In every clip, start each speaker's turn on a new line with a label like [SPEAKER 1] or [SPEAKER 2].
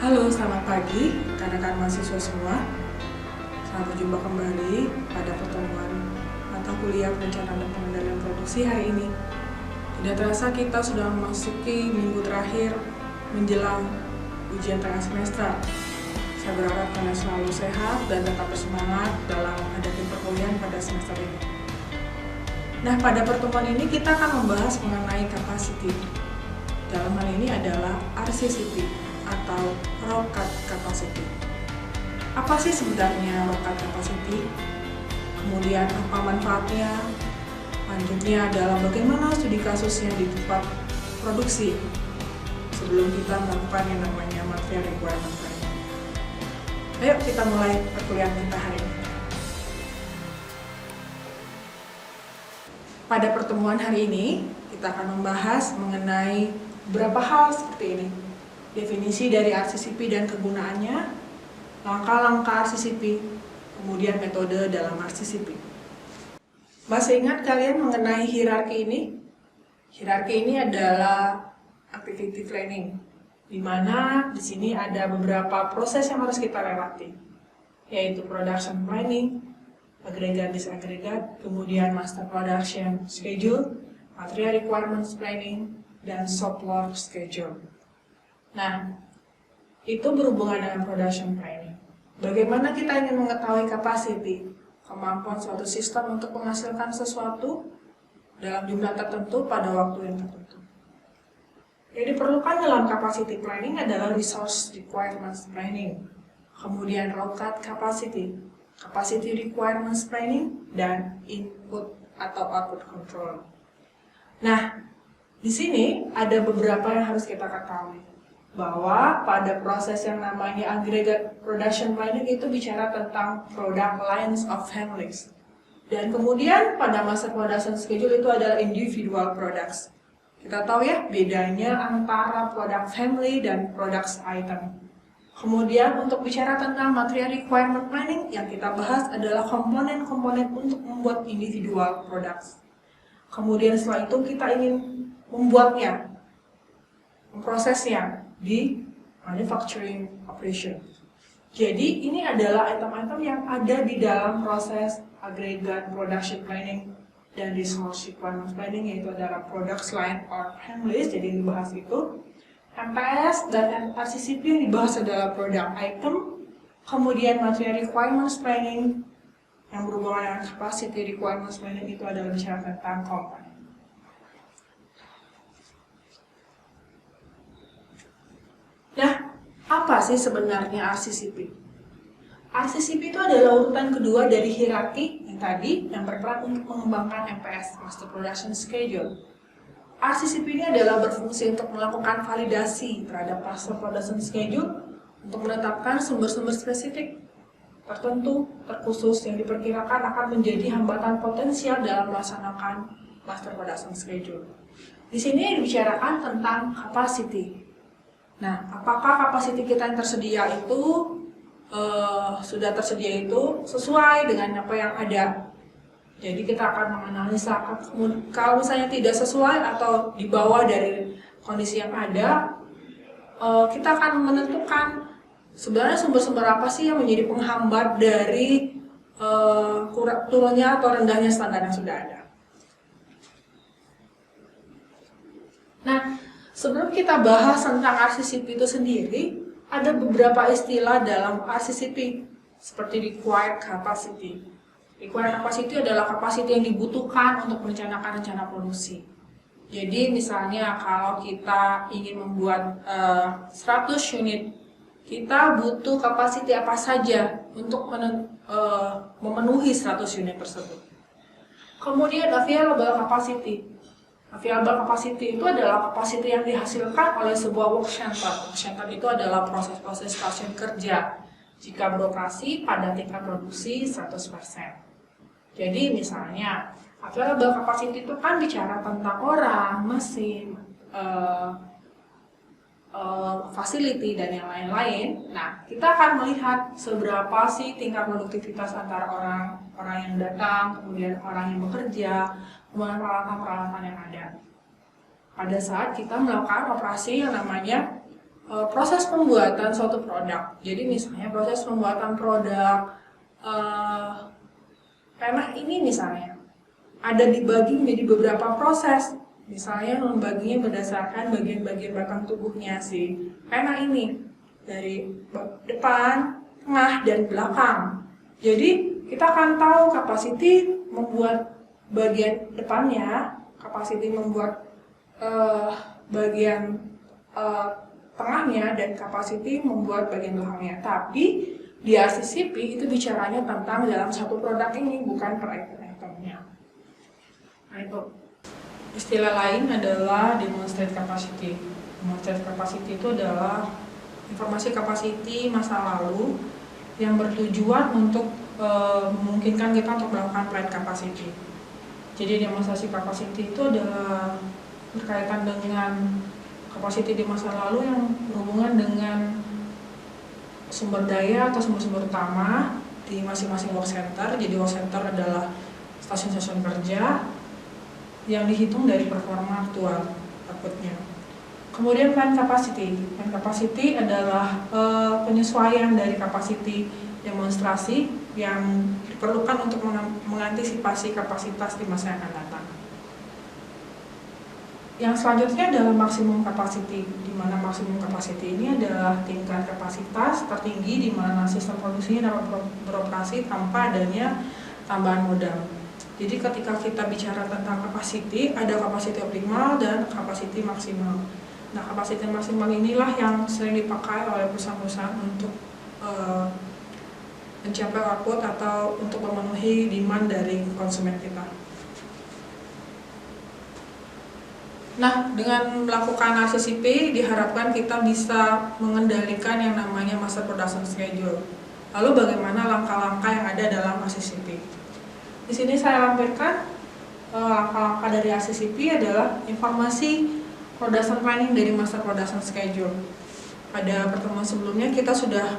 [SPEAKER 1] Halo, selamat pagi rekan-rekan mahasiswa semua. Selamat berjumpa kembali pada pertemuan mata kuliah perencanaan dan pengendalian produksi hari ini. Tidak terasa kita sudah memasuki minggu terakhir menjelang ujian tengah semester. Saya berharap kalian selalu sehat dan tetap bersemangat dalam menghadapi perkuliahan pada semester ini. Nah, pada pertemuan ini kita akan membahas mengenai capacity. Dalam hal ini adalah RCCP atau Raw Cut Capacity. Apa sih sebenarnya Raw Cut Capacity? Kemudian apa manfaatnya? Lanjutnya adalah bagaimana studi kasusnya di tempat produksi sebelum kita melakukan yang namanya material requirement planning. Ayo kita mulai perkuliahan kita hari ini. Pada pertemuan hari ini kita akan membahas mengenai beberapa hal seperti ini. Definisi dari RCCP dan kegunaannya, langkah-langkah RCCP, kemudian metode dalam RCCP. Masih ingat kalian mengenai hierarki ini? Hierarki ini adalah activity planning, di mana di sini ada beberapa proses yang harus kita lewati, yaitu production planning, agregat disagregat, kemudian master production schedule, material requirements planning, dan shop floor schedule. Nah, itu berhubungan dengan production planning. Bagaimana kita ingin mengetahui capacity, kemampuan suatu sistem untuk menghasilkan sesuatu dalam jumlah tertentu pada waktu yang tertentu. Yang diperlukan dalam capacity planning adalah resource requirements planning, kemudian raw cut capacity, capacity requirements planning, dan input atau output control. Nah, di sini ada beberapa yang harus kita ketahui. Bahwa pada proses yang namanya aggregate production planning itu bicara tentang product lines of families. Dan kemudian pada master production schedule itu adalah individual products. Kita tahu ya bedanya antara product family dan products item. Kemudian untuk bicara tentang material requirement planning yang kita bahas adalah komponen-komponen untuk membuat individual products. Kemudian setelah itu kita ingin membuatnya, memprosesnya di manufacturing operation. Jadi ini adalah item-item yang ada di dalam proses aggregate production planning dan resource requirement planning, yaitu adalah products line or families. Jadi yang dibahas itu MPS dan RCCP yang dibahas adalah product item, kemudian material requirements planning yang berhubungan dengan capacity requirements planning itu adalah bicara tentang komponen. Nah, apa sih sebenarnya RCCP? RCCP itu adalah urutan kedua dari hierarki yang tadi yang berperan untuk mengembangkan MPS, Master Production Schedule. RCCP ini adalah berfungsi untuk melakukan validasi terhadap Master Production Schedule untuk menetapkan sumber-sumber spesifik tertentu terkhusus yang diperkirakan akan menjadi hambatan potensial dalam melaksanakan Master Production Schedule. Di sini dibicarakan tentang capacity. Nah, apakah kapasiti kita yang tersedia itu sudah tersedia itu sesuai dengan apa yang ada? Jadi kita akan menganalisa kalau misalnya tidak sesuai atau di bawah dari kondisi yang ada, kita akan menentukan sebenarnya sumber-sumber apa sih yang menjadi penghambat dari turunnya atau rendahnya standar yang sudah ada. Nah, sebelum kita bahas tentang RCCP itu sendiri, ada beberapa istilah dalam RCCP seperti required capacity. Required capacity adalah kapasiti yang dibutuhkan untuk merencanakan rencana produksi. Jadi misalnya kalau kita ingin membuat 100 unit, kita butuh kapasiti apa saja untuk memenuhi 100 unit tersebut. Kemudian available capacity. Available capacity itu adalah kapasiti yang dihasilkan oleh sebuah work center. Work center itu adalah proses-proses stasiun kerja jika beroperasi pada tingkat produksi 100%. Jadi misalnya, available capacity itu kan bicara tentang orang, mesin, facility, dan yang lain-lain. Nah, kita akan melihat seberapa sih tingkat produktivitas antara orang yang datang, kemudian orang yang bekerja, kemudian peralatan-peralatan yang ada. Pada saat kita melakukan operasi yang namanya proses pembuatan suatu produk. Jadi misalnya proses pembuatan produk pena ini misalnya ada dibagi menjadi beberapa proses. Misalnya membaginya berdasarkan bagian-bagian belakang tubuhnya si pena ini, dari depan, tengah, dan belakang. Jadi kita akan tahu capacity membuat bagian depannya, capacity membuat bagian tengahnya, dan capacity membuat bagian belakangnya. Tapi di RCCP itu bicaranya tentang dalam satu produk ini, bukan per item-itemnya. Nah itu. Istilah lain adalah demonstrate capacity. Demonstrate capacity itu adalah informasi capacity masa lalu yang bertujuan untuk memungkinkan kita untuk melakukan planned capacity. Jadi demonstrasi capacity itu adalah berkaitan dengan capacity di masa lalu yang berhubungan dengan sumber daya atau sumber-sumber utama di masing-masing work center. Jadi work center adalah stasiun-stasiun kerja yang dihitung dari performa aktual outputnya. Kemudian planned capacity. Planned capacity adalah penyesuaian dari capacity demonstrasi yang diperlukan untuk mengantisipasi kapasitas di masa yang akan datang. Yang selanjutnya adalah maksimum capacity, di mana maksimum capacity ini adalah tingkat kapasitas tertinggi di mana sistem produksinya dapat beroperasi tanpa adanya tambahan modal. Jadi ketika kita bicara tentang capacity, ada capacity optimal dan capacity maksimal. Nah, capacity maksimal inilah yang sering dipakai oleh perusahaan-perusahaan untuk mencapai output atau untuk memenuhi demand dari konsumen kita. Nah, dengan melakukan RCCP diharapkan kita bisa mengendalikan yang namanya Master Production Schedule. Lalu bagaimana langkah-langkah yang ada dalam RCCP? Di sini saya lampirkan langkah-langkah dari RCCP adalah informasi production planning dari Master Production Schedule. Pada pertemuan sebelumnya kita sudah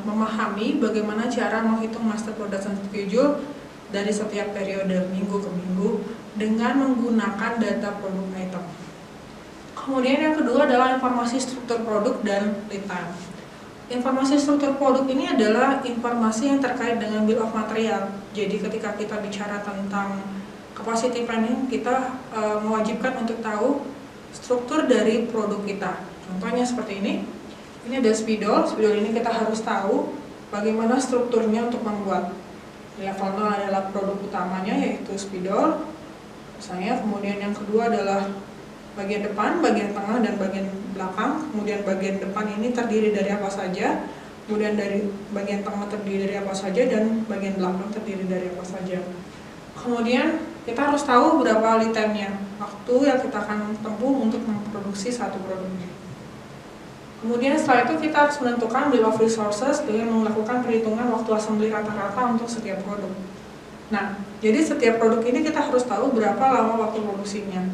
[SPEAKER 1] memahami bagaimana cara menghitung Master Production Schedule dari setiap periode minggu ke minggu dengan menggunakan data produk item. Kemudian yang kedua adalah informasi struktur produk dan lead time. Informasi struktur produk ini adalah informasi yang terkait dengan bill of material. Jadi ketika kita bicara tentang capacity planning, kita mewajibkan untuk tahu struktur dari produk kita. Contohnya seperti ini. Ini ada spidol. Spidol ini kita harus tahu bagaimana strukturnya untuk membuat. Level 0 adalah produk utamanya, yaitu spidol. Misalnya, kemudian yang kedua adalah bagian depan, bagian tengah, dan bagian belakang. Kemudian bagian depan ini terdiri dari apa saja, kemudian dari bagian tengah terdiri dari apa saja, dan bagian belakang terdiri dari apa saja. Kemudian kita harus tahu berapa lead time-nya, waktu yang kita akan tempuh untuk memproduksi satu produk ini. Kemudian setelah itu kita harus menentukan bill of resources dengan melakukan perhitungan waktu assembly rata-rata untuk setiap produk. Nah, jadi setiap produk ini kita harus tahu berapa lama waktu produksinya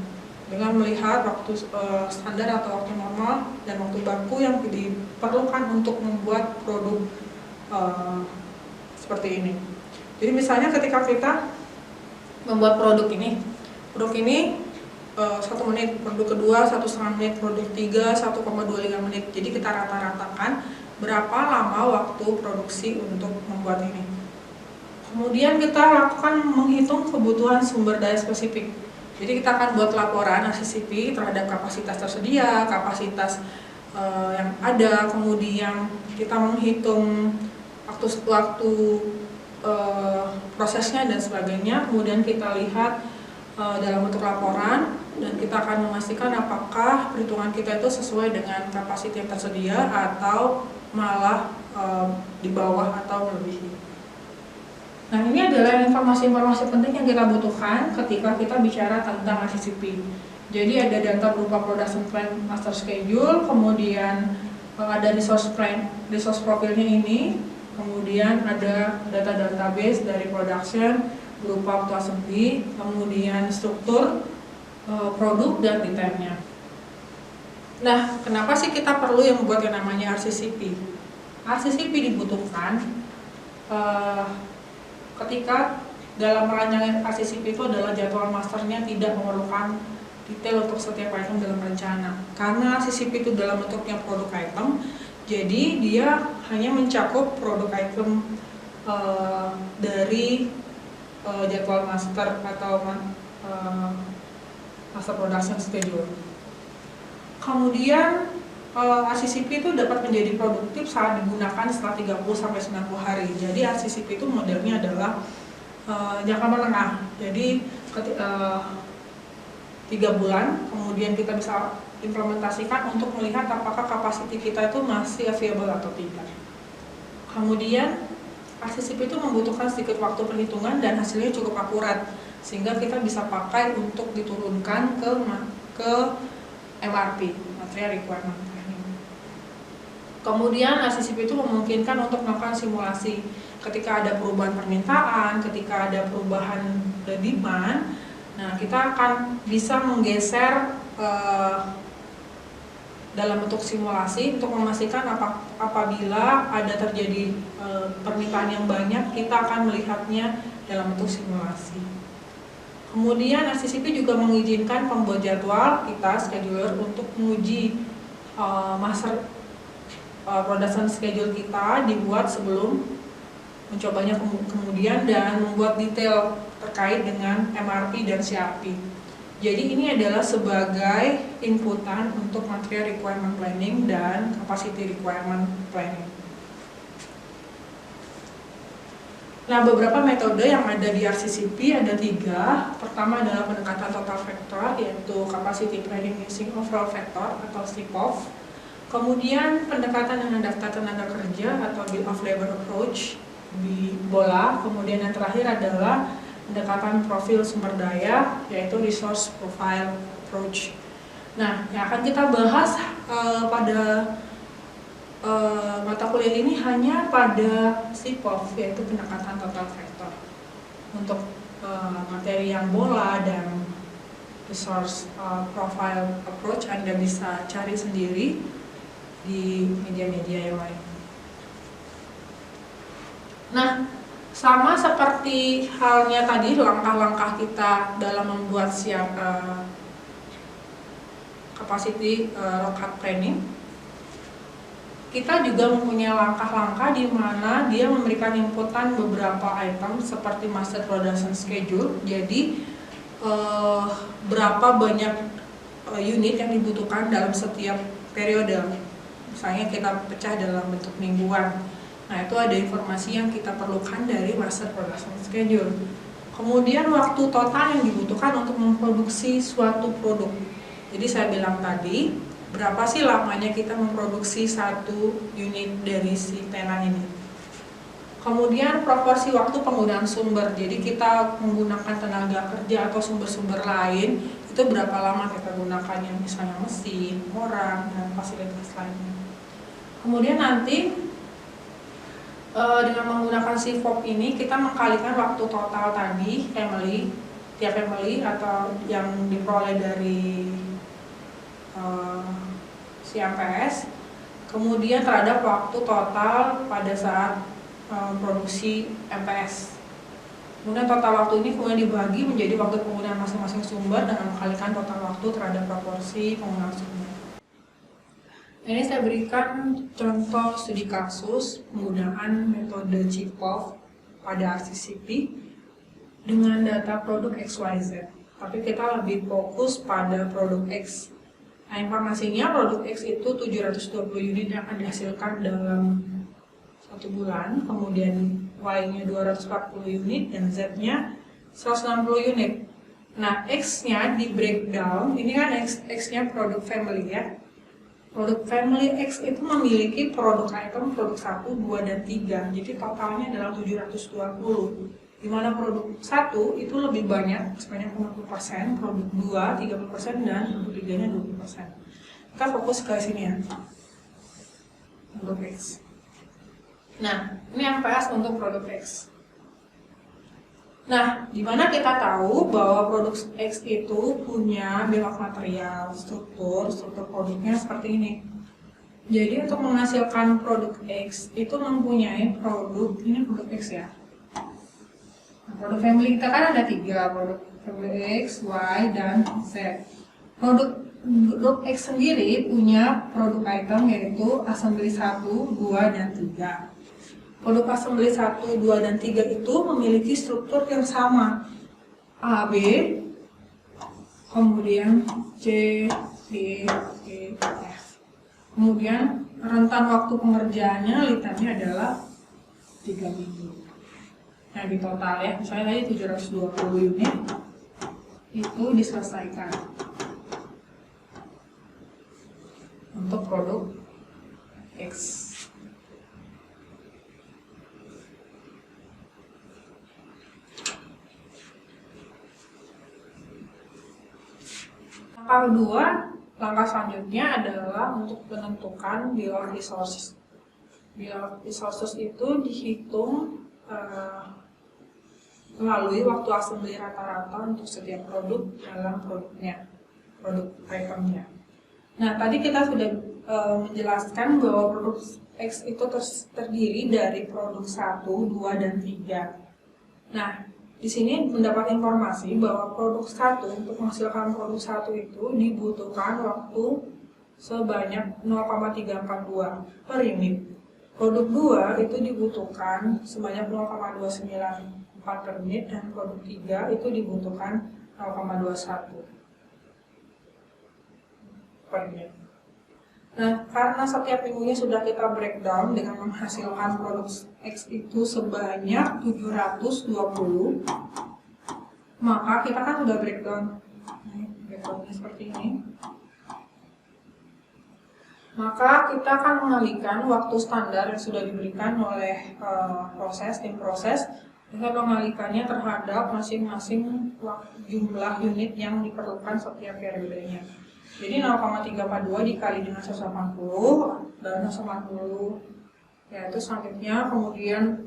[SPEAKER 1] dengan melihat waktu standar atau waktu normal dan waktu baku yang diperlukan untuk membuat produk seperti ini. Jadi misalnya ketika kita membuat produk ini 1 menit, produk kedua 1,5 menit, produk 3 1,25 menit. Jadi kita rata-ratakan berapa lama waktu produksi untuk membuat ini. Kemudian kita lakukan menghitung kebutuhan sumber daya spesifik. Jadi kita akan buat laporan RCCP terhadap kapasitas tersedia, kapasitas yang ada, kemudian kita menghitung waktu prosesnya dan sebagainya. Kemudian kita lihat dalam bentuk laporan dan kita akan memastikan apakah perhitungan kita itu sesuai dengan kapasitas yang tersedia atau malah di bawah atau melebihi. Nah, ini adalah informasi-informasi penting yang kita butuhkan ketika kita bicara tentang RCCP. Jadi ada data berupa production plan master schedule, kemudian ada resource plan, resource profilnya ini, kemudian ada data database dari production berupa waktu assembly, kemudian struktur produk dan lead time-nya. Nah, kenapa sih kita perlu yang membuat yang namanya RCCP? RCCP dibutuhkan ketika dalam perancangan RCCP itu adalah jadwal masternya tidak memerlukan detail untuk setiap item dalam rencana. Karena CCP itu dalam bentuknya produk item, jadi dia hanya mencakup produk item dari jadwal master atau master production schedule. Kemudian RCCP itu dapat menjadi produktif saat digunakan setelah 30-90 hari. Jadi RCCP itu modelnya adalah jangka menengah. Jadi 3 bulan, kemudian kita bisa implementasikan untuk melihat apakah kapasiti kita itu masih available atau tidak. Kemudian RCCP itu membutuhkan sedikit waktu perhitungan dan hasilnya cukup akurat, sehingga kita bisa pakai untuk diturunkan ke MRP, Material Requirement Planning. Kemudian RCCP itu memungkinkan untuk melakukan simulasi ketika ada perubahan permintaan, ketika ada perubahan demand. Nah, kita akan bisa menggeser dalam bentuk simulasi untuk memastikan apabila ada terjadi permintaan yang banyak, kita akan melihatnya dalam bentuk simulasi. Kemudian RCCP juga mengizinkan pembuat jadwal kita, scheduler, untuk menguji master production schedule kita dibuat sebelum mencobanya kemudian dan membuat detail terkait dengan MRP dan CRP. Jadi ini adalah sebagai inputan untuk Material Requirement Planning dan Capacity Requirement Planning. Nah, beberapa metode yang ada di RCCP ada 3. Pertama adalah pendekatan total factor, yaitu Capacity Planning Using Overall Factor atau STIPOV. Kemudian pendekatan dengan daftar tenaga kerja atau Bill of Labor Approach di BOLA. Kemudian yang terakhir adalah pendekatan profil sumber daya, yaitu Resource Profile Approach. Nah, yang akan kita bahas pada mata kuliah ini hanya pada STIPOV, yaitu pendekatan total factor. Untuk materi yang BOLA dan Resource Profile Approach Anda bisa cari sendiri di media-media yang lain. Nah, sama seperti halnya tadi langkah-langkah kita dalam membuat capacity roadmap planning, kita juga mempunyai langkah-langkah di mana dia memberikan inputan beberapa item seperti master production schedule. Jadi berapa banyak unit yang dibutuhkan dalam setiap periode. Misalnya kita pecah dalam bentuk mingguan. Nah, itu ada informasi yang kita perlukan dari master production schedule. Kemudian waktu total yang dibutuhkan untuk memproduksi suatu produk. Jadi saya bilang tadi, berapa sih lamanya kita memproduksi satu unit dari si tenan ini. Kemudian proporsi waktu penggunaan sumber. Jadi kita menggunakan tenaga kerja atau sumber-sumber lain, itu berapa lama kita gunakan, yang misalnya mesin, orang, dan fasilitas lainnya. Kemudian nanti dengan menggunakan si FOB ini kita mengkalikan waktu total tadi tiap family atau yang diperoleh dari si MPS, kemudian terhadap waktu total pada saat produksi MPS. Kemudian total waktu ini kemudian dibagi menjadi waktu penggunaan masing-masing sumber dengan mengkalikan total waktu terhadap proporsi penggunaan sumber. Ini saya berikan contoh studi kasus penggunaan metode CIPOV pada RCCP dengan data produk XYZ. Tapi kita lebih fokus pada produk X. Nah, informasinya produk X itu 720 unit yang akan dihasilkan dalam 1 bulan, kemudian Y-nya 240 unit dan Z-nya 160 unit. Nah, X-nya di breakdown, ini kan X-nya produk family ya. Produk family X itu memiliki produk item, produk 1, 2, dan 3. Jadi totalnya adalah 720. Di mana produk 1 itu lebih banyak, sebanyak 50%, produk 2, 30%, dan produk 3-nya 20%. Kita fokus ke sini ya. Produk X. Nah, ini MPS untuk produk X. Nah, di mana kita tahu bahwa produk X itu punya bill of material, struktur produknya seperti ini. Jadi untuk menghasilkan produk X itu mempunyai produk, ini produk X ya. Nah, produk family kita kan ada 3, produk family X, Y, dan Z. Produk Produk X sendiri punya produk item yaitu assembly 1, 2, dan 3. Produk assembly 1, 2, dan 3 itu memiliki struktur yang sama, A, B, kemudian C, D, E, F. Kemudian rentan waktu pengerjaannya lead time-nya adalah 3 minggu. Nah, di total ya, misalnya tadi 720 unit itu diselesaikan untuk produk X. Langkah kedua, langkah selanjutnya adalah untuk menentukan bill of resources. Bill of resources itu dihitung melalui waktu assembly rata-rata untuk setiap produk dalam produknya, produk itemnya. Nah, tadi kita sudah menjelaskan bahwa produk X itu terdiri dari produk 1, 2, dan 3. Nah, di sini mendapat informasi bahwa produk 1 untuk menghasilkan produk 1 itu dibutuhkan waktu sebanyak 0,342 per unit. Produk 2 itu dibutuhkan sebanyak 0,294 per unit dan produk 3 itu dibutuhkan 0,21 per unit. Nah, karena setiap minggunya sudah kita breakdown dengan menghasilkan produk X itu sebanyak 720, maka kita kan sudah breakdown. Breakdownnya seperti ini. Maka kita akan mengalihkan waktu standar yang sudah diberikan oleh tim proses dengan mengalihkannya terhadap masing-masing jumlah unit yang diperlukan setiap periodenya. Jadi 0,342 dikali dengan 180 dan 180 yaitu selanjutnya, kemudian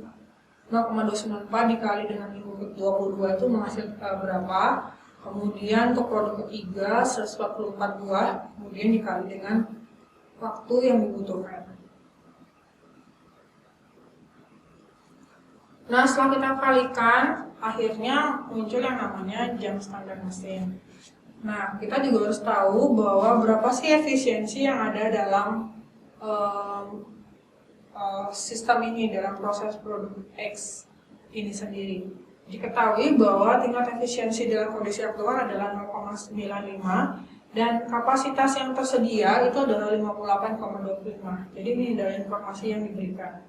[SPEAKER 1] 0,294 dikali dengan 22 itu menghasilkan berapa, kemudian untuk produk ketiga 144 buah, kemudian dikali dengan waktu yang dibutuhkan. Nah, setelah kita kalikan, akhirnya muncul yang namanya jam standar mesin. Nah, kita juga harus tahu bahwa berapa sih efisiensi yang ada dalam sistem ini, dalam proses produk X ini sendiri. Diketahui bahwa tingkat efisiensi dalam kondisi aktual adalah 0,95 dan kapasitas yang tersedia itu adalah 58,25. Jadi ini adalah informasi yang diberikan.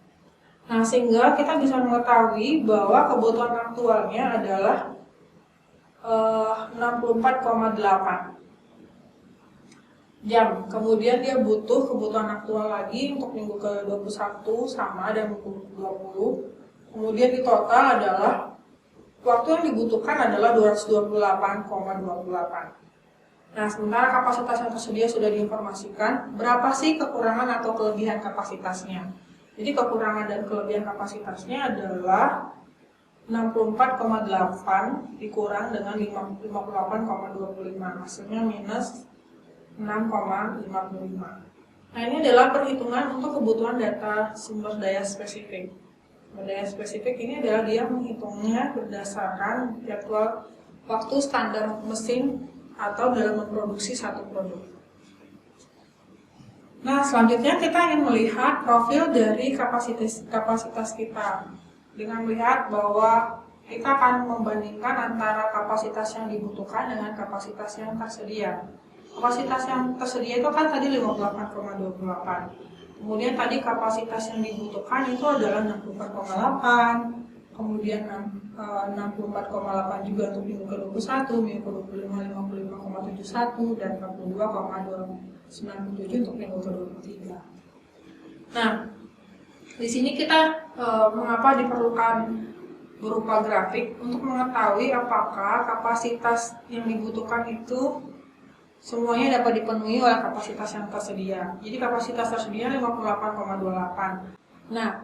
[SPEAKER 1] Nah, sehingga kita bisa mengetahui bahwa kebutuhan aktualnya adalah 64,8 jam. Kemudian dia butuh kebutuhan aktual lagi untuk minggu ke-21 sama dan minggu ke-20. Kemudian di total adalah waktu yang dibutuhkan adalah 228,28. Nah, sementara kapasitas yang tersedia sudah diinformasikan, berapa sih kekurangan atau kelebihan kapasitasnya? Jadi kekurangan dan kelebihan kapasitasnya adalah 64,8 dikurang dengan 58,25, hasilnya minus 6,55. Nah, ini adalah perhitungan untuk kebutuhan data sumber daya spesifik. Sumber daya spesifik ini adalah dia menghitungnya berdasarkan jadwal waktu standar mesin atau dalam memproduksi satu produk. Nah, selanjutnya kita ingin melihat profil dari kapasitas kita dengan melihat bahwa kita akan membandingkan antara kapasitas yang dibutuhkan dengan kapasitas yang tersedia. Kapasitas yang tersedia itu kan tadi 58,28. Kemudian tadi kapasitas yang dibutuhkan itu adalah 64,8. Kemudian 64,8 juga untuk minggu ke-21, minggu ke-25 55,71 dan 42,297 untuk minggu ke-23. Nah, di sini kita mengapa diperlukan berupa grafik untuk mengetahui apakah kapasitas yang dibutuhkan itu semuanya dapat dipenuhi oleh kapasitas yang tersedia. Jadi kapasitas tersedia 58,28. Nah,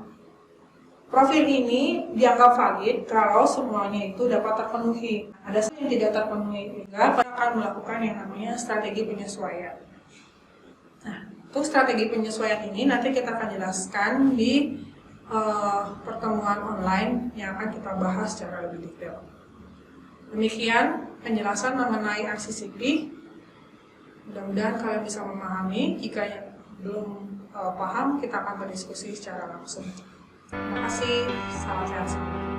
[SPEAKER 1] profil ini dianggap valid kalau semuanya itu dapat terpenuhi. Ada yang tidak terpenuhi juga, kita akan melakukan yang namanya strategi penyesuaian. Nah, untuk strategi penyesuaian ini nanti kita akan jelaskan di pertemuan online yang akan kita bahas secara lebih detail. Demikian penjelasan mengenai RCCP Mudah-mudahan kalian bisa memahami. Jika belum paham, kita akan berdiskusi secara langsung. Terima kasih, salam sehat semua.